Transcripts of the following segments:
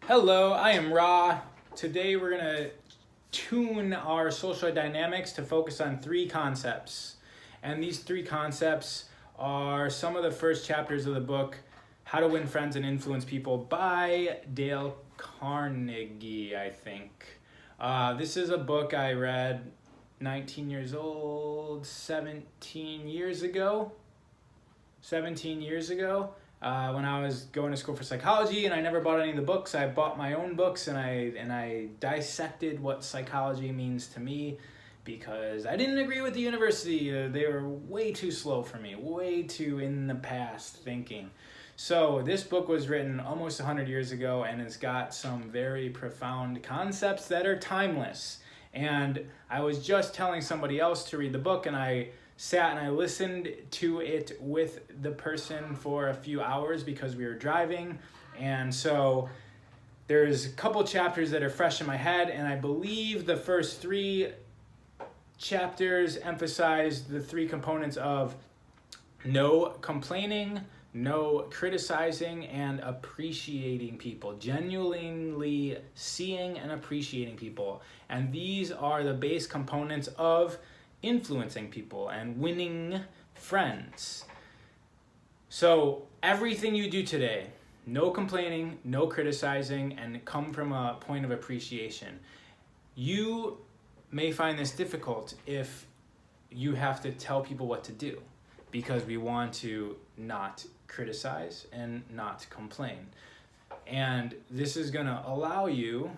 Hello, I am Ra. Today we're going to tune our social dynamics to focus on three concepts. And these three concepts are some of the first chapters of the book, How to Win Friends and Influence People by Dale Carnegie, I think. This is a book I read 19 years old, 17 years ago. When I was going to school for psychology, and I never bought any of the books. I bought my own books, and I dissected what psychology means to me, because I didn't agree with the university. They were way too slow for me, way too in the past thinking. So this book was written almost 100 years ago, and it's got some very profound concepts that are timeless. And I was just telling somebody else to read the book, and I sat and I listened to it with the person for a few hours because we were driving. And so there's a couple chapters that are fresh in my head, and I believe the first three chapters emphasize the three components of no complaining, no criticizing, and appreciating people. Genuinely seeing and appreciating people. And these are the base components of influencing people and winning friends. So everything you do today, no complaining, no criticizing, and come from a point of appreciation. You may find this difficult if you have to tell people what to do, because we want to not criticize and not complain. And this is going to allow you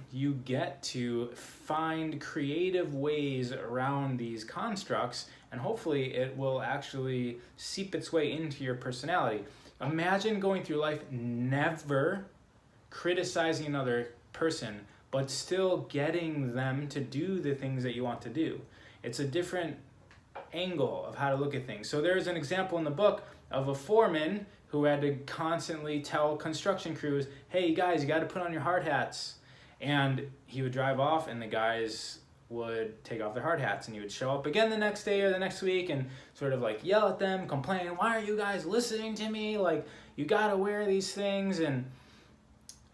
get to find creative ways around these constructs, and hopefully it will actually seep its way into your personality. Imagine going through life never criticizing another person, but still getting them to do the things that you want to do. It's a different angle of how to look at things. So there's an example in the book of a foreman who had to constantly tell construction crews, hey guys, you got to put on your hard hats. And he would drive off, and the guys would take off their hard hats, and he would show up again the next day or the next week and sort of like yell at them, complain, why are you guys listening to me? Like, you got to wear these things. And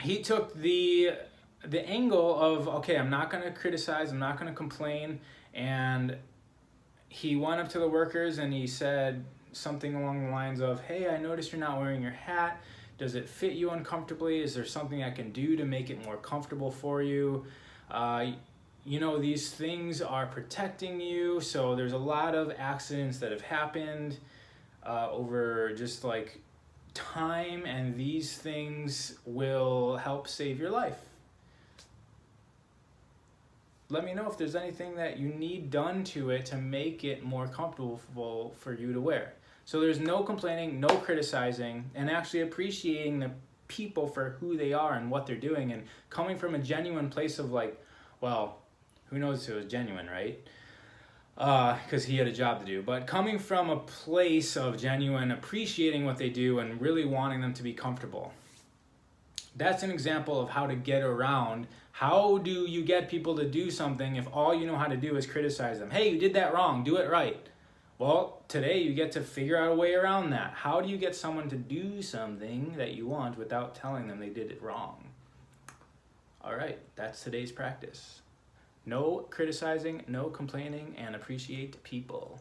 he took the angle of, okay, I'm not going to criticize, I'm not going to complain. And he went up to the workers and he said something along the lines of, hey, I noticed you're not wearing your hat. Does it fit you uncomfortably? Is there something I can do to make it more comfortable for you? These things are protecting you. So there's a lot of accidents that have happened over just like time, and these things will help save your life. Let me know if there's anything that you need done to it to make it more comfortable for you to wear. So there's no complaining, no criticizing, and actually appreciating the people for who they are and what they're doing, and coming from a genuine place of like, well, who knows if it was genuine, right? Because he had a job to do. But coming from a place of genuine appreciating what they do and really wanting them to be comfortable. That's an example of how to get around. How do you get people to do something if all you know how to do is criticize them? Hey, you did that wrong, do it right. Well, today you get to figure out a way around that. How do you get someone to do something that you want without telling them they did it wrong? All right, that's today's practice. No criticizing, no complaining, and appreciate people.